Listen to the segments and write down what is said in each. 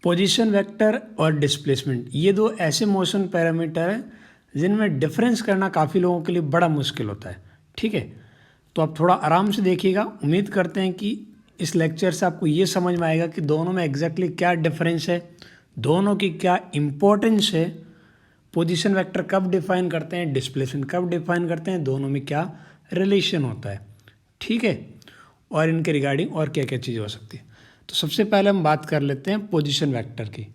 Position vector और displacement, ये दो ऐसे मोशन पैरामीटर हैं जिनमें डिफरेंस करना काफ़ी लोगों के लिए बड़ा मुश्किल होता है। ठीक है, तो आप थोड़ा आराम से देखिएगा। उम्मीद करते हैं कि इस लेक्चर से आपको ये समझ में आएगा कि दोनों में एग्जैक्टली क्या डिफरेंस है, दोनों की क्या इम्पोर्टेंस है, पोजीशन वेक्टर कब डिफाइन करते हैं, डिस्प्लेसमेंट कब डिफाइन करते हैं, दोनों में क्या रिलेशन होता है। ठीक है, और इनके रिगार्डिंग और क्या क्या चीज़ हो सकती है। तो सबसे पहले हम बात कर लेते हैं पोजीशन वेक्टर की।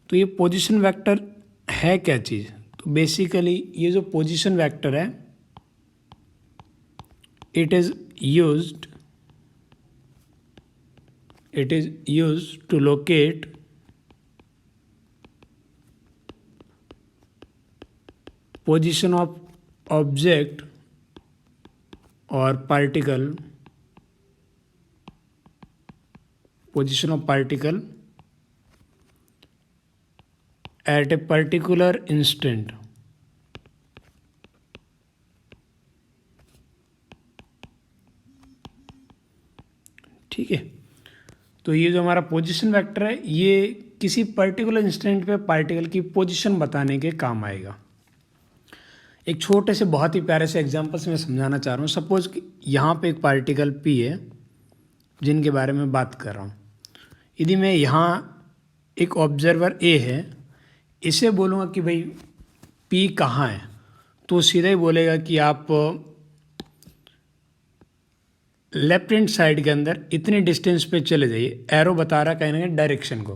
तो ये पोजीशन वेक्टर है क्या चीज़? तो बेसिकली ये जो पोजीशन वेक्टर है, it is used to locate position of object or particle at a particular instant. ठीक है, तो ये जो हमारा पोजीशन वेक्टर है ये किसी पर्टिकुलर इंस्टेंट पे पार्टिकल की पोजीशन बताने के काम आएगा। एक छोटे से बहुत ही प्यारे से एग्जांपल से मैं समझाना चाह रहा हूँ। सपोज कि यहाँ पे एक पार्टिकल P है जिनके बारे में बात कर रहा हूँ। यदि मैं यहाँ एक ऑब्जर्वर A है, इसे बोलूँगा कि भाई P कहाँ है, तो सीधा ही बोलेगा कि आप लेफ्ट हैंड साइड के अंदर इतने डिस्टेंस पे चले जाइए। एरो बता रहा कहीं ना कहीं डायरेक्शन को।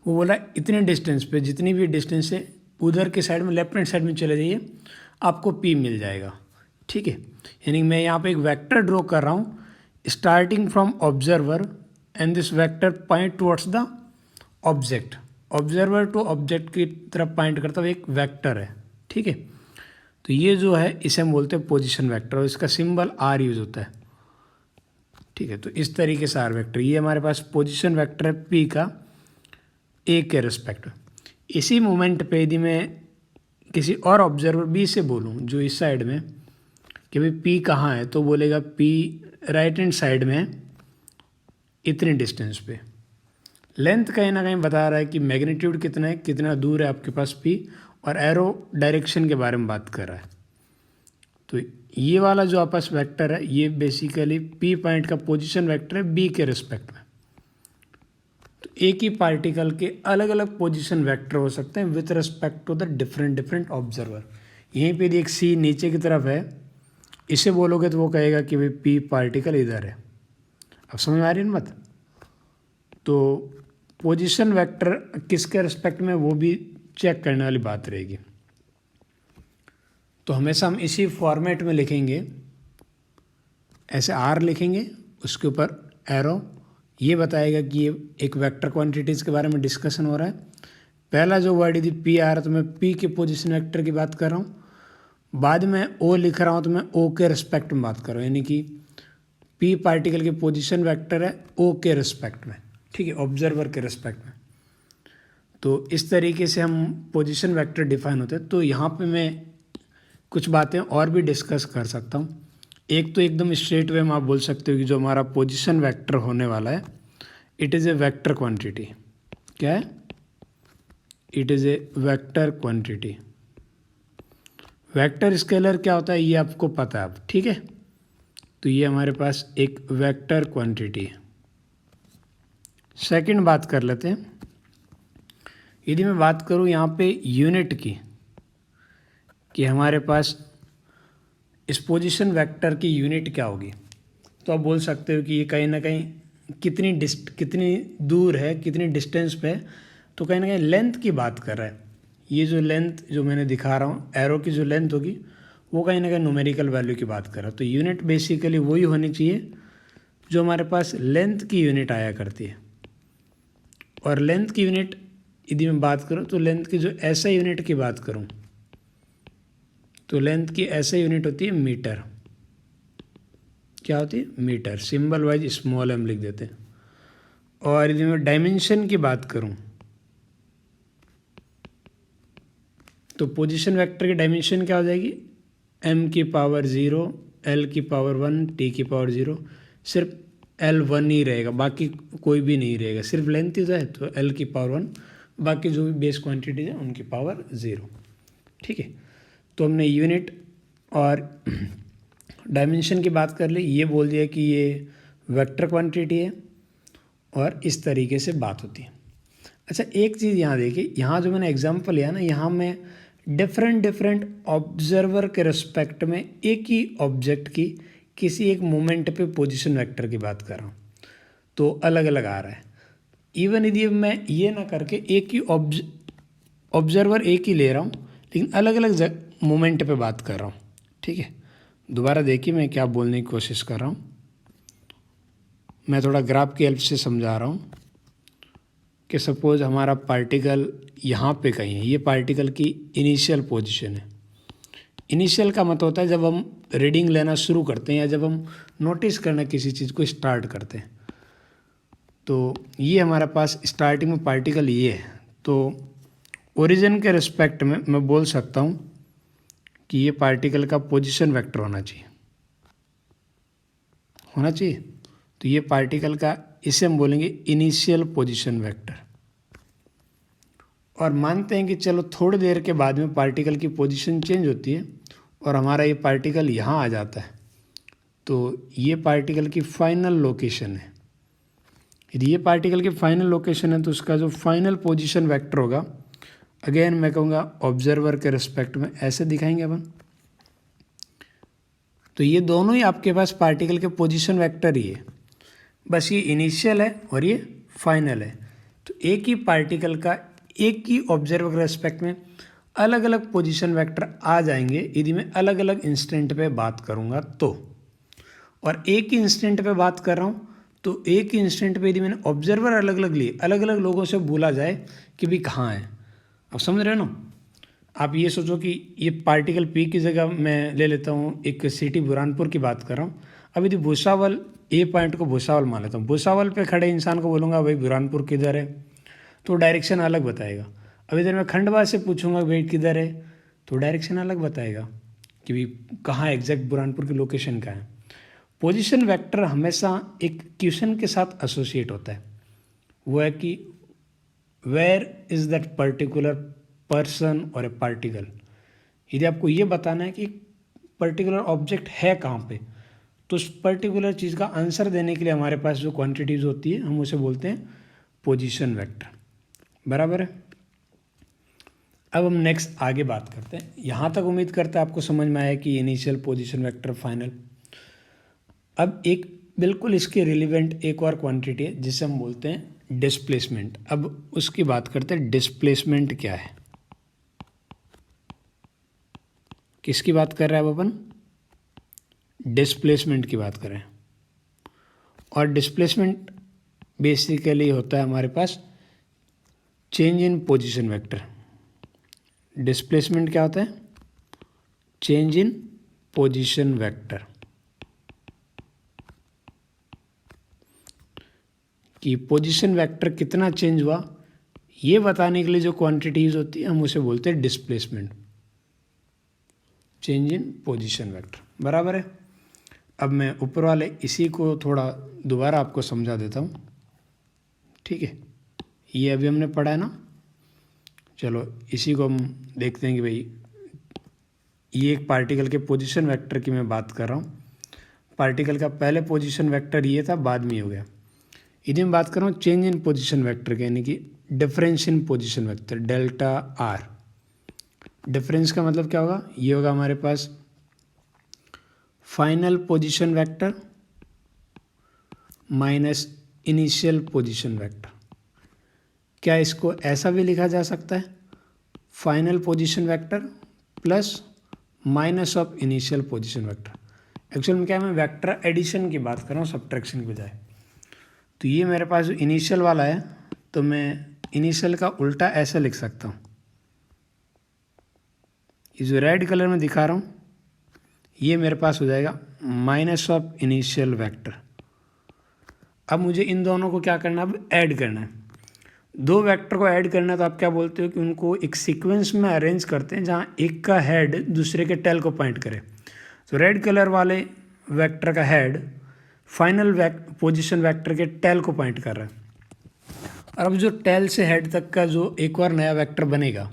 वो बोला इतने डिस्टेंस पे, जितनी भी डिस्टेंस है उधर के साइड में लेफ्ट हैंड साइड में चले जाइए, आपको P मिल जाएगा। ठीक है, यानी मैं यहाँ पे एक वेक्टर ड्रॉ कर रहा हूँ starting from observer and this vector point towards the object. Observer to object की तरफ पॉइंट करता हुआ एक वेक्टर है। ठीक है, तो ये जो है इसे हम बोलते हैं पोजीशन वेक्टर और इसका सिंबल R यूज़ होता है। ठीक है, तो इस तरीके से R वेक्टर, ये हमारे पास पोजीशन वेक्टर है P का A के रिस्पेक्ट। इसी मोमेंट पे यदि मैं किसी और ऑब्जर्वर B से बोलूँ जो इस साइड में कि भाई P कहाँ है, तो बोलेगा P राइट हैंड साइड में इतने डिस्टेंस पे। लेंथ कहीं ना कहीं बता रहा है कि मैग्नीट्यूड कितना है, कितना दूर है आपके पास P, और एरो डायरेक्शन के बारे में बात कर रहा है। तो ये वाला जो आपस वेक्टर है ये बेसिकली P पॉइंट का पोजीशन वेक्टर है B के रिस्पेक्ट में। तो एक ही पार्टिकल के अलग अलग पोजीशन वेक्टर हो सकते हैं with respect to the different observer. यहीं पे एक C नीचे की तरफ है, इसे बोलोगे तो वो कहेगा कि भाई P पार्टिकल इधर है। अब समझ आ रही है मत? तो पोजीशन वेक्टर किसके रिस्पेक्ट में वो भी चेक करने वाली बात रहेगी। तो हमेशा हम इसी फॉर्मेट में लिखेंगे, ऐसे R लिखेंगे, उसके ऊपर एरो, ये बताएगा कि ये एक वेक्टर क्वांटिटीज़ के बारे में डिस्कशन हो रहा है। पहला जो वर्ड यदि P आ रहा है तो मैं P के पोजीशन वेक्टर की बात कर रहा हूँ। बाद में O लिख रहा हूँ तो मैं O के रिस्पेक्ट में बात कर रहा हूँ, यानी कि P पार्टिकल के पोजीशन वेक्टर है O के रिस्पेक्ट में। ठीक है, ऑब्जर्वर के रिस्पेक्ट में। तो इस तरीके से हम पोजीशन वेक्टर डिफाइन होते हैं। तो यहाँ पे मैं कुछ बातें और भी डिस्कस कर सकता हूँ। एक तो एकदम स्ट्रेट वे में आप बोल सकते हो कि जो हमारा पोजीशन वेक्टर होने वाला है it is a vector quantity. क्या है? It is a vector quantity. Vector scalar क्या होता है ये आपको पता है अब। ठीक है, तो ये हमारे पास एक वेक्टर क्वांटिटी है। सेकंड बात कर लेते हैं, यदि मैं बात करूँ यहाँ पे यूनिट की, कि हमारे पास इस पोजीशन वेक्टर की यूनिट क्या होगी, तो आप बोल सकते हो कि ये कहीं ना कहीं कितनी दूर है, कितनी डिस्टेंस पे है, तो कहीं ना कहीं लेंथ की बात कर रहा है। ये जो लेंथ जो मैंने दिखा रहा हूँ, एरो की जो लेंथ होगी वो कहीं ना कहीं न्यूमेरिकल वैल्यू की बात कर रहा है। तो यूनिट बेसिकली वही होनी चाहिए जो हमारे पास लेंथ की यूनिट आया करती है। और लेंथ की यूनिट यदि मैं बात करूँ तो लेंथ की जो ऐसा यूनिट की बात करूँ तो लेंथ की ऐसा यूनिट होती है मीटर। क्या होती है? Metre. Symbol wise small m लिख देते हैं। और यदि मैं डायमेंशन की बात करूं तो पोजीशन वेक्टर की डायमेंशन क्या हो जाएगी? m की पावर 0, l की पावर 1, t की पावर 0। सिर्फ L1 ही रहेगा, बाकी कोई भी नहीं रहेगा, सिर्फ लेंथ ही तो है, तो L की पावर 1, बाकी जो भी बेस क्वांटिटीज है उनकी पावर 0। ठीक है, तो हमने यूनिट और डायमेंशन की बात कर ली, ये बोल दिया कि ये वेक्टर क्वांटिटी है और इस तरीके से बात होती है। अच्छा, एक चीज़ यहाँ देखिए, यहाँ जो मैंने एग्जांपल लिया ना, यहाँ मैं डिफरेंट ऑब्जर्वर के रिस्पेक्ट में एक ही ऑब्जेक्ट की किसी एक मोमेंट पे पोजीशन वेक्टर की बात कर रहा हूँ, तो अलग अलग आ रहा है। इवन यदि मैं ये ना करके एक ही ऑब्जर्वर एक ही ले रहा हूँ, लेकिन अलग अलग मोमेंट पे बात कर रहा हूँ। ठीक है, दोबारा देखिए मैं क्या बोलने की कोशिश कर रहा हूँ, मैं थोड़ा ग्राफ की हेल्प से समझा रहा हूँ कि सपोज हमारा पार्टिकल यहाँ पे कहीं है, ये पार्टिकल की इनिशियल पोजीशन है। इनिशियल का मतलब होता है जब हम रीडिंग लेना शुरू करते हैं या जब हम नोटिस करना किसी चीज़ को स्टार्ट करते हैं, तो ये हमारे पास स्टार्टिंग में पार्टिकल ये है। तो ओरिजिन के रिस्पेक्ट में मैं बोल सकता हूँ कि ये पार्टिकल का पोजीशन वेक्टर होना चाहिए। तो ये पार्टिकल का, इसे हम बोलेंगे इनिशियल पोजीशन वेक्टर। और मानते हैं कि चलो थोड़ी देर के बाद में पार्टिकल की पोजीशन चेंज होती है और हमारा ये पार्टिकल यहाँ आ जाता है, तो ये पार्टिकल की फाइनल लोकेशन है। यदि ये पार्टिकल की फाइनल लोकेशन है तो उसका जो फाइनल पोजीशन वेक्टर होगा, अगेन मैं कहूँगा ऑब्जर्वर के रिस्पेक्ट में ऐसे दिखाएंगे अपन। तो ये दोनों ही आपके पास पार्टिकल के पोजीशन वेक्टर ही है, बस ये इनिशियल है और ये फाइनल है। तो एक ही पार्टिकल का एक ही ऑब्जर्वर के रेस्पेक्ट में अलग अलग पोजीशन वेक्टर आ जाएंगे यदि मैं अलग अलग इंस्टेंट पे बात करूँगा तो। और एक ही इंस्टेंट पे बात कर रहा हूँ, तो एक ही इंस्टेंट पे यदि मैंने ऑब्जर्वर अलग अलग लिए, अलग अलग लोगों से बोला जाए कि भाई कहाँ है, आप समझ रहे हो ना। आप ये सोचो कि ये पार्टिकल पी की जगह मैं ले लेता हूँ एक सिटी बुरहानपुर की बात कर रहा हूँ। अब यदि भूसावल, ए पॉइंट को भूसावल मान लेता हूँ, भूसावल पे खड़े इंसान को बोलूँगा भाई बुरहानपुर किधर है, तो डायरेक्शन अलग बताएगा। अब इधर मैं खंडवा से पूछूंगा वेट किधर है, तो डायरेक्शन अलग बताएगा कि भाई कहाँ एग्जैक्ट बुरहानपुर की लोकेशन कहाँ है। पोजीशन वेक्टर हमेशा एक क्वेश्चन के साथ एसोसिएट होता है, वो है कि where is that particular person और ए पार्टिकल। यदि आपको ये बताना है कि पर्टिकुलर ऑब्जेक्ट है कहाँ पे, तो उस पर्टिकुलर चीज़ का आंसर देने के लिए हमारे पास जो क्वांटिटीज़ होती है हम उसे बोलते हैं पोजीशन वेक्टर। बराबर है। अब हम नेक्स्ट आगे बात करते हैं। यहाँ तक उम्मीद करते हैं आपको समझ में आया कि इनिशियल, पोजीशन वेक्टर, फाइनल। अब एक बिल्कुल इसके रिलेवेंट एक और क्वांटिटी है जिसे हम बोलते हैं डिस्प्लेसमेंट। अब उसकी बात करते हैं, डिस्प्लेसमेंट क्या है, किसकी बात कर रहे हैं अब अपन, डिस्प्लेसमेंट की बात करें। और डिस्प्लेसमेंट बेसिकली होता है हमारे पास change in position vector. Displacement क्या होता है, चेंज इन पोजीशन वेक्टर। कि पोजीशन वेक्टर कितना चेंज हुआ ये बताने के लिए जो क्वांटिटीज होती है हम उसे बोलते हैं displacement, change in position vector. बराबर है। अब मैं ऊपर वाले इसी को थोड़ा दोबारा आपको समझा देता हूँ। ठीक है, ये अभी हमने पढ़ा है ना, चलो इसी को हम देखते हैं कि भाई ये एक पार्टिकल के पोजीशन वेक्टर की मैं बात कर रहा हूँ। पार्टिकल का पहले पोजीशन वेक्टर ये था, बाद में हो गया। यदि मैं बात कर रहा हूँ चेंज इन पोजीशन वेक्टर की, यानी कि difference in position vector, delta R. Difference का मतलब क्या होगा, ये होगा हमारे पास final position vector minus initial position vector. क्या इसको ऐसा भी लिखा जा सकता है, final position vector plus minus of initial position vector. Actual में क्या है, मैं वेक्टर एडिशन की बात कर रहा हूँ सब्ट्रैक्शन के बजाय। तो ये मेरे पास जो इनिशियल वाला है, तो मैं इनिशियल का उल्टा ऐसे लिख सकता हूँ। ये जो रेड कलर में दिखा रहा हूँ ये मेरे पास हो जाएगा माइनस ऑफ इनिशियल वेक्टर। अब मुझे इन दोनों को क्या करना है, अब ऐड करना है। दो वेक्टर को ऐड करना है तो आप क्या बोलते हो कि उनको एक सीक्वेंस में अरेंज करते हैं जहाँ एक का हेड दूसरे के टेल को पॉइंट करे। तो रेड कलर वाले वेक्टर का हेड फाइनल पोजीशन वेक्टर के टेल को पॉइंट कर रहा है। और अब जो टेल से हेड तक का जो एक और नया वेक्टर बनेगा,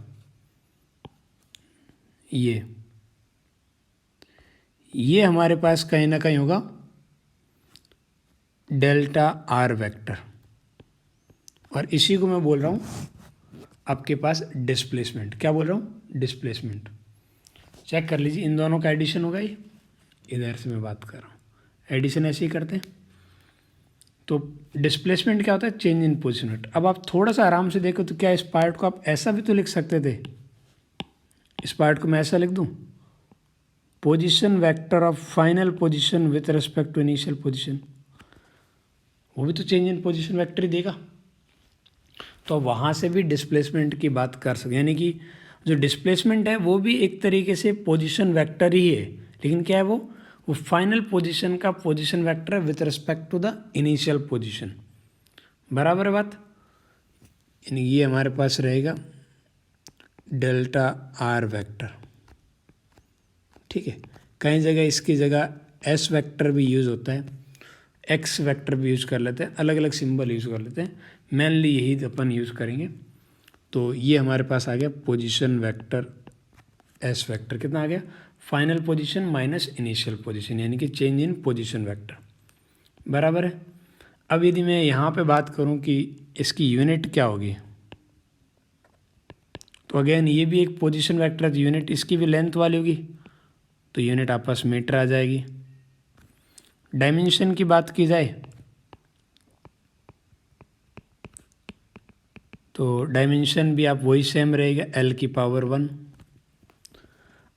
ये हमारे पास कहीं ना कहीं होगा डेल्टा आर वेक्टर, और इसी को मैं बोल रहा हूँ आपके पास डिस्प्लेसमेंट। क्या बोल रहा हूँ? डिस्प्लेसमेंट। चेक कर लीजिए, इन दोनों का एडिशन होगा ये, इधर से मैं बात कर रहा हूँ, एडिशन ऐसे ही करते हैं। तो डिस्प्लेसमेंट क्या होता है? Change in position vector. अब आप थोड़ा सा आराम से देखो तो क्या इस पार्ट को आप ऐसा भी तो लिख सकते थे, इस पार्ट को मैं ऐसा लिख दूँ, position vector of final position with respect to initial position, वो भी तो चेंज इन पोजीशन वेक्टर ही देगा। तो वहाँ से भी डिस्प्लेसमेंट की बात कर सकते, यानी कि जो डिस्प्लेसमेंट है वो भी एक तरीके से पोजीशन वेक्टर ही है, लेकिन क्या है वो फाइनल पोजीशन का पोजीशन वेक्टर है with respect to the initial position. बराबर है बात? यानी ये हमारे पास रहेगा डेल्टा आर वेक्टर। ठीक है, कई जगह इसकी जगह एस वेक्टर भी यूज़ होता है, एक्स वेक्टर भी यूज़ कर लेते हैं, अलग अलग सिंबल यूज़ कर लेते हैं, मेनली यही अपन यूज़ करेंगे। तो ये हमारे पास आ गया पोजीशन वेक्टर एस वेक्टर, कितना आ गया? Final position minus initial position, यानी कि चेंज इन पोजीशन वेक्टर। बराबर है। अब यदि मैं यहाँ पे बात करूँ कि इसकी यूनिट क्या होगी, तो अगेन ये भी एक पोजीशन वेक्टर है, तो यूनिट इसकी भी लेंथ वाली होगी, तो यूनिट आपस मीटर आ जाएगी। डायमेंशन की बात की जाए तो डायमेंशन भी आप वही सेम रहेगा, L की पावर 1।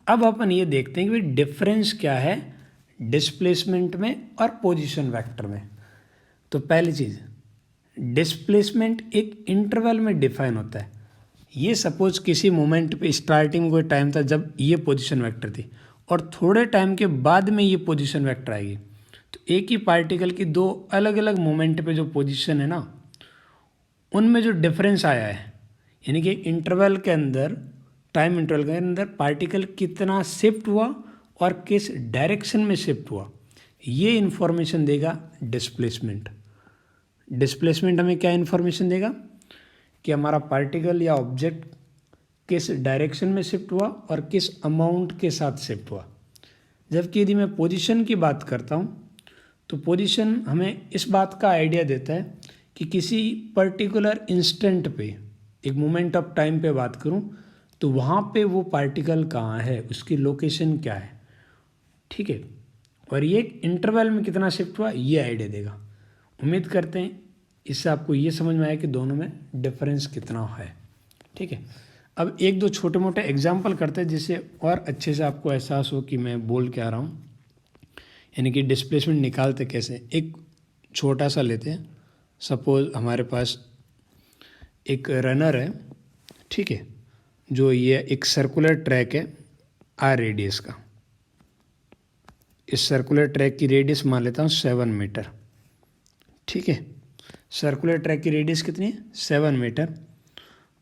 अब अपन ये देखते हैं कि भाई डिफरेंस क्या है डिस्प्लेसमेंट में और पोजीशन वेक्टर में। तो पहली चीज़, डिस्प्लेसमेंट एक इंटरवल में डिफाइन होता है। ये सपोज किसी मोमेंट पे स्टार्टिंग में कोई टाइम था जब ये पोजीशन वेक्टर थी, और थोड़े टाइम के बाद में ये पोजीशन वेक्टर आएगी, तो एक ही पार्टिकल की दो अलग अलग मोमेंट पे जो पोजीशन है ना, उनमें जो डिफरेंस आया है, यानी कि इंटरवल के अंदर, टाइम इंटरवल के अंदर पार्टिकल कितना शिफ्ट हुआ और किस डायरेक्शन में शिफ्ट हुआ, ये इन्फॉर्मेशन देगा डिस्प्लेसमेंट। डिस्प्लेसमेंट हमें क्या इन्फॉर्मेशन देगा कि हमारा पार्टिकल या ऑब्जेक्ट किस डायरेक्शन में शिफ्ट हुआ और किस अमाउंट के साथ शिफ्ट हुआ। जबकि यदि मैं पोजीशन की बात करता हूँ तो पोजीशन हमें इस बात का आइडिया देता है कि किसी पर्टिकुलर इंस्टेंट पे, एक मोमेंट ऑफ टाइम पे बात करूं तो वहाँ पे वो पार्टिकल कहाँ है, उसकी लोकेशन क्या है। ठीक है, और ये इंटरवल में कितना शिफ्ट हुआ, ये आइडिया देगा। उम्मीद करते हैं इससे आपको ये समझ में आया कि दोनों में डिफरेंस कितना है। ठीक है, अब एक दो छोटे मोटे एग्जाम्पल करते हैं जिससे और अच्छे से आपको एहसास हो कि मैं बोल क्या रहा हूँ, यानी कि डिस्प्लेसमेंट निकालते कैसे। एक छोटा सा लेते हैं, सपोज हमारे पास एक रनर है, ठीक है, जो ये एक सर्कुलर ट्रैक है आर रेडियस का। इस सर्कुलर ट्रैक की रेडियस मान लेता हूँ 7 मीटर। ठीक है, सर्कुलर ट्रैक की रेडियस कितनी है? 7 मीटर।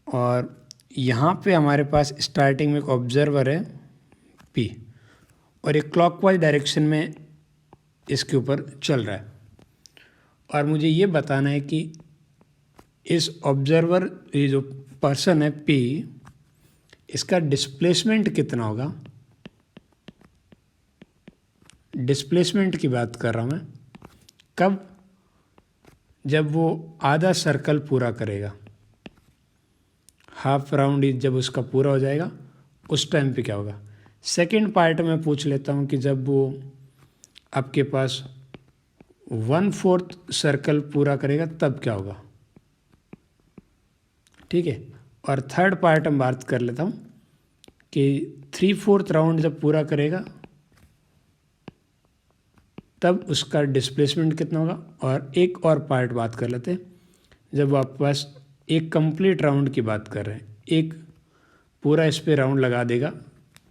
और यहाँ पे हमारे पास स्टार्टिंग में एक ऑब्जर्वर है P, और एक क्लॉकवाइज डायरेक्शन में इसके ऊपर चल रहा है, और मुझे ये बताना है कि इस ऑब्जर्वर, ये जो पर्सन है P, इसका डिस्प्लेसमेंट कितना होगा। डिस्प्लेसमेंट की बात कर रहा हूँ मैं, कब? जब वो आधा सर्कल पूरा करेगा, हाफ राउंड जब उसका पूरा हो जाएगा उस टाइम पे क्या होगा। सेकंड पार्ट में पूछ लेता हूँ कि जब वो आपके पास 1/4 सर्कल पूरा करेगा तब क्या होगा। ठीक है, और थर्ड पार्ट में बात कर लेता हूँ कि 3/4 राउंड जब पूरा करेगा तब उसका डिस्प्लेसमेंट कितना होगा। और एक और पार्ट बात कर लेते हैं, जब आपके पास एक कंप्लीट राउंड की बात कर रहे हैं, एक पूरा इस पर राउंड लगा देगा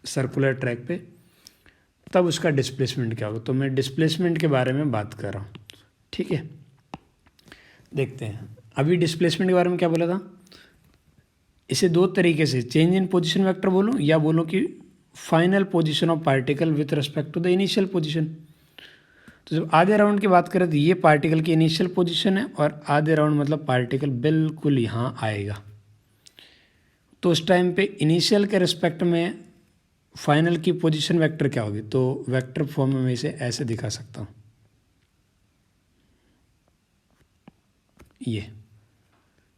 सर्कुलर ट्रैक पे, तब उसका डिस्प्लेसमेंट क्या होगा। तो मैं डिस्प्लेसमेंट के बारे में बात कर रहा हूँ। ठीक है, देखते हैं अभी डिस्प्लेसमेंट के बारे में क्या बोला था। इसे दो तरीके से, चेंज इन पोजीशन वेक्टर बोलूँ या बोलूँ कि final position of particle with respect to the initial position. तो जब आधे राउंड की बात करें तो ये पार्टिकल की इनिशियल पोजीशन है और आधे राउंड मतलब पार्टिकल बिल्कुल यहाँ आएगा। तो उस टाइम पे इनिशियल के रिस्पेक्ट में फाइनल की पोजीशन वेक्टर क्या होगी, तो वेक्टर फॉर्म में मैं इसे ऐसे दिखा सकता हूँ। ये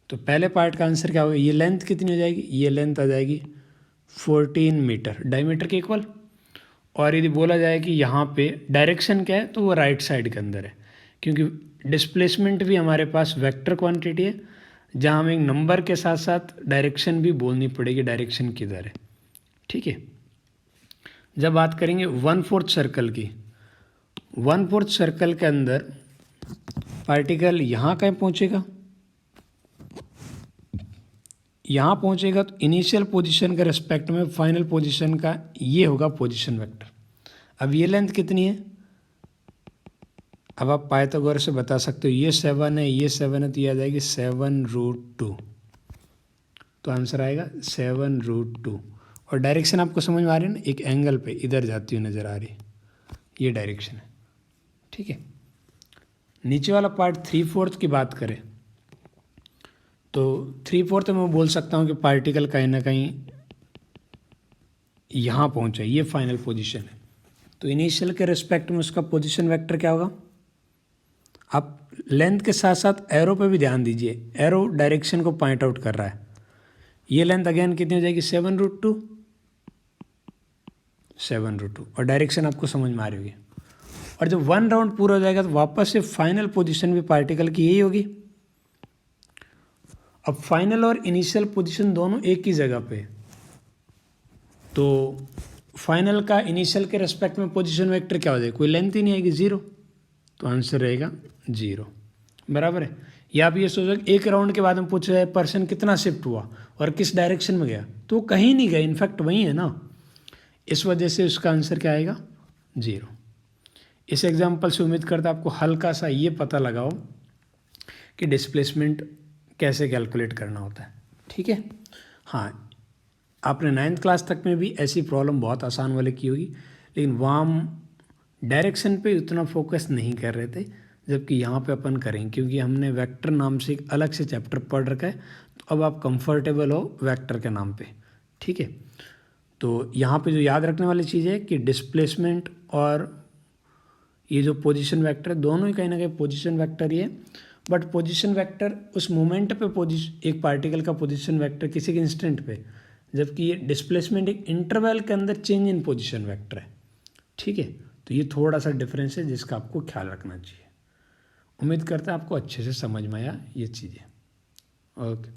तो पहले पार्ट का आंसर क्या होगा, ये लेंथ कितनी हो जाएगी, ये लेंथ आ जाएगी 14 मीटर डायमीटर के इक्वल। और यदि बोला जाए कि यहाँ पे डायरेक्शन क्या है तो वो राइट साइड के अंदर है, क्योंकि डिस्प्लेसमेंट भी हमारे पास वेक्टर क्वांटिटी है, जहाँ हमें एक नंबर के साथ साथ डायरेक्शन भी बोलनी पड़ेगी, डायरेक्शन किधर है। ठीक है, जब बात करेंगे 1/4 सर्कल की, 1/4 सर्कल के अंदर पार्टिकल यहाँ कहीं पहुँचेगा, यहाँ पहुँचेगा तो इनिशियल पोजीशन के रेस्पेक्ट में फाइनल पोजीशन का ये होगा पोजीशन वेक्टर। अब ये लेंथ कितनी है, अब आप पाइथागोरस से बता सकते हो, ये 7 है, ये 7 है, तो ये आ जाएगी 7√2। तो आंसर आएगा 7√2। और डायरेक्शन आपको समझ में आ रही है ना, एक एंगल पे इधर जाती हुई नज़र आ रही है, ये डायरेक्शन है। ठीक है, नीचे वाला पार्ट 3/4 की बात करें तो 3/4 में मैं बोल सकता हूँ कि पार्टिकल कहीं ना कहीं यहाँ पहुँचा, ये फाइनल पोजीशन है। तो इनिशियल के रिस्पेक्ट में उसका पोजीशन वेक्टर क्या होगा। आप लेंथ के साथ साथ एरो पे भी ध्यान दीजिए, एरो डायरेक्शन को पॉइंट आउट कर रहा है। ये लेंथ अगेन कितनी हो जाएगी 7√2, 7√2, और डायरेक्शन आपको समझ में आ रही होगी। और जब 1 राउंड पूरा हो जाएगा तो वापस से फाइनल पोजीशन भी पार्टिकल की यही होगी। अब फाइनल और इनिशियल पोजीशन दोनों एक ही जगह पे, तो फाइनल का इनिशियल के रेस्पेक्ट में पोजीशन वेक्टर क्या हो जाएगा, कोई लेंथ ही नहीं आएगी, 0। तो आंसर रहेगा 0, बराबर है। या आप ये सोचो कि एक राउंड के बाद हम पूछ रहे हैं पर्सन कितना शिफ्ट हुआ और किस डायरेक्शन में गया, तो कहीं नहीं गया, इनफैक्ट वहीं है ना, इस वजह से उसका आंसर क्या आएगा 0। इस एग्जाम्पल से उम्मीद करता आपको हल्का सा ये पता लगाओ कि डिस्प्लेसमेंट कैसे कैलकुलेट करना होता है। ठीक है, हाँ, आपने 9th क्लास तक में भी ऐसी प्रॉब्लम बहुत आसान वाले की होगी, लेकिन वहाँ हम डायरेक्शन पे उतना फोकस नहीं कर रहे थे, जबकि यहाँ पे अपन करेंगे, क्योंकि हमने वेक्टर नाम से एक अलग से चैप्टर पढ़ रखा है। तो अब आप कंफर्टेबल हो वेक्टर के नाम पे। ठीक है, तो यहाँ पे जो याद रखने वाली चीज़ है कि डिस्प्लेसमेंट और ये जो पोजीशन वेक्टर है, दोनों ही कहीं ना कहीं पोजीशन वेक्टर ही है। बट पोजीशन वेक्टर उस मोमेंट पे एक पार्टिकल का पोजीशन वेक्टर किसी के इंस्टेंट पे, जबकि ये डिस्प्लेसमेंट एक इंटरवल के अंदर चेंज इन पोजीशन वेक्टर है। ठीक है, तो ये थोड़ा सा डिफरेंस है जिसका आपको ख्याल रखना चाहिए। उम्मीद करता है आपको अच्छे से समझ में आया ये चीज़ें। ओके।